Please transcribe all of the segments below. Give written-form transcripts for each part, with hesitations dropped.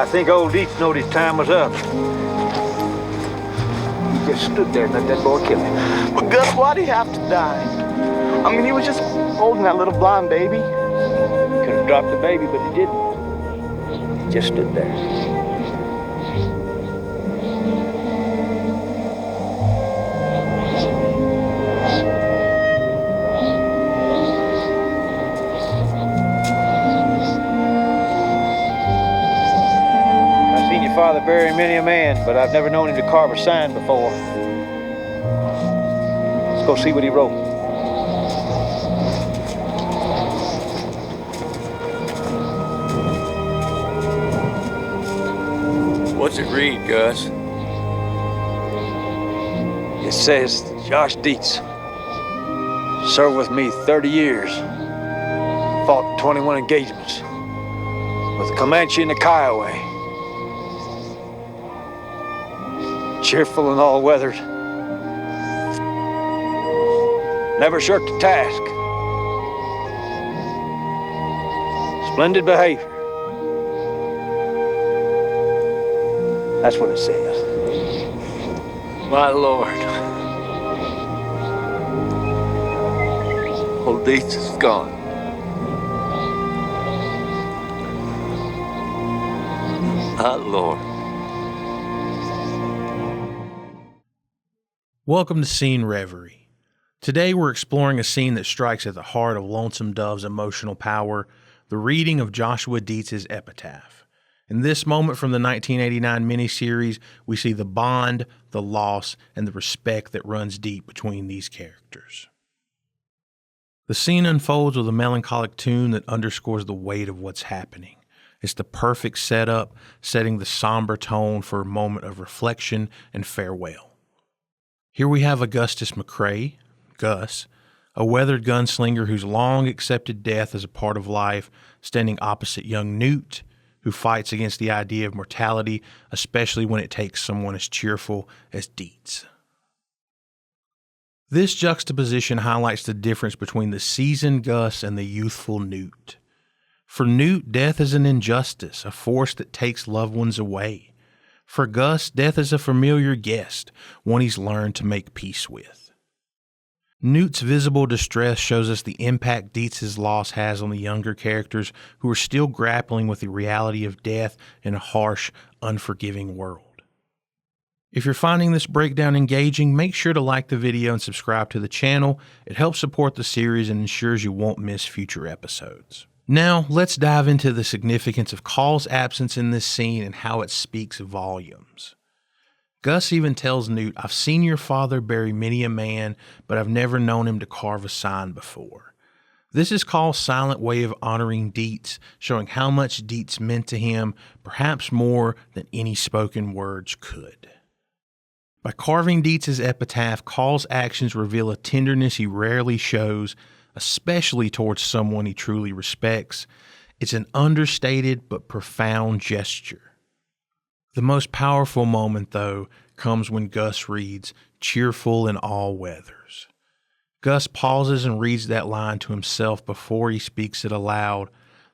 I think old Deets knowed his time was up. He just stood there and let that boy kill him. But Gus, why'd he have to die? I mean, he was just holding that little blind baby. Could have dropped the baby, but he didn't. He just stood there. Father bury many a man, but I've never known him to carve a sign before. Let's go see what he wrote. What's it read, Gus? It says, Josh Deets served with me 30 years, fought 21 engagements with the Comanche and the Kiowa. Cheerful and all-weathered. Never shirked a task. Splendid behavior. That's what it says. My Lord. Old Deets is gone. My Lord. Welcome to Scene Reverie. Today we're exploring a scene that strikes at the heart of Lonesome Dove's emotional power, the reading of Joshua Deets' Epitaph. In this moment from the 1989 miniseries, we see the bond, the loss, and the respect that runs deep between these characters. The scene unfolds with a melancholic tune that underscores the weight of what's happening. It's the perfect setup, setting the somber tone for a moment of reflection and farewell. Here we have Augustus McCrae, Gus, a weathered gunslinger who's long accepted death as a part of life, standing opposite young Newt, who fights against the idea of mortality, especially when it takes someone as cheerful as Deets. This juxtaposition highlights the difference between the seasoned Gus and the youthful Newt. For Newt, death is an injustice, a force that takes loved ones away. For Gus, death is a familiar guest, one he's learned to make peace with. Newt's visible distress shows us the impact Deets' loss has on the younger characters who are still grappling with the reality of death in a harsh, unforgiving world. If you're finding this breakdown engaging, make sure to like the video and subscribe to the channel. It helps support the series and ensures you won't miss future episodes. Now, let's dive into the significance of Call's absence in this scene and how it speaks volumes. Gus even tells Newt, "I've seen your father bury many a man, but I've never known him to carve a sign before." This is Call's silent way of honoring Deets, showing how much Deets meant to him, perhaps more than any spoken words could. By carving Deets' epitaph, Call's actions reveal a tenderness he rarely shows, especially towards someone he truly respects. It's an understated but profound gesture. The most powerful moment, though, comes when Gus reads, "cheerful in all weathers." Gus pauses and reads that line to himself before he speaks it aloud.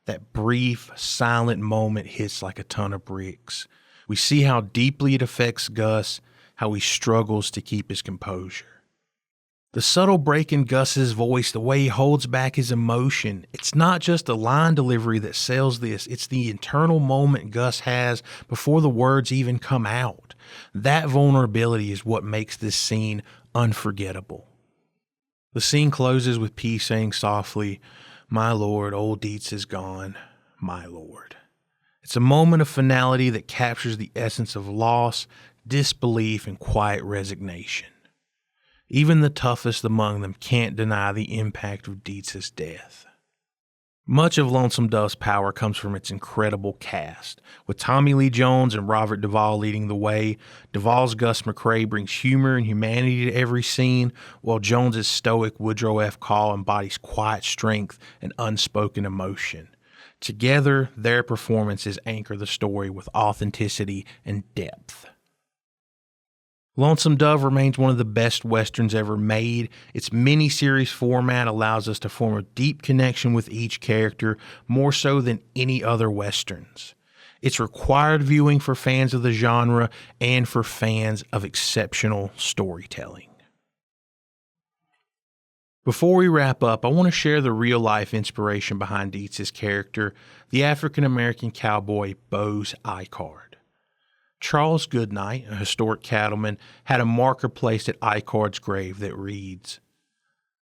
That brief, silent moment hits like a ton of bricks. We see how deeply it affects Gus, how he struggles to keep his composure. The subtle break in Gus's voice, the way he holds back his emotion, it's not just the line delivery that sells this, it's the internal moment Gus has before the words even come out. That vulnerability is what makes this scene unforgettable. The scene closes with P saying softly, "My Lord, old Deets is gone, my Lord." It's a moment of finality that captures the essence of loss, disbelief, and quiet resignation. Even the toughest among them can't deny the impact of Deets' death. Much of Lonesome Dove's power comes from its incredible cast. With Tommy Lee Jones and Robert Duvall leading the way, Duvall's Gus McCrae brings humor and humanity to every scene, while Jones's stoic Woodrow F embodies quiet strength and unspoken emotion. Together, their performances anchor the story with authenticity and depth. Lonesome Dove remains one of the best westerns ever made. Its miniseries format allows us to form a deep connection with each character, more so than any other westerns. It's required viewing for fans of the genre and for fans of exceptional storytelling. Before we wrap up, I want to share the real-life inspiration behind Deets' character, the African-American cowboy Bose Ikard. Charles Goodnight, a historic cattleman, had a marker placed at Ikard's grave that reads,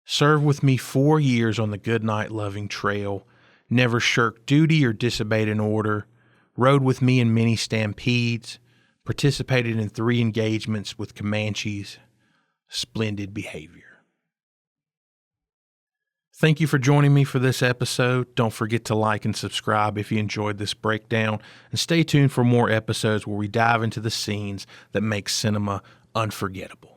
"Served with me 4 years on the goodnight-loving trail, never shirked duty or disobeyed an order, rode with me in many stampedes, participated in 3 engagements with Comanches, splendid behavior." Thank you for joining me for this episode. Don't forget to like and subscribe if you enjoyed this breakdown, and stay tuned for more episodes where we dive into the scenes that make cinema unforgettable.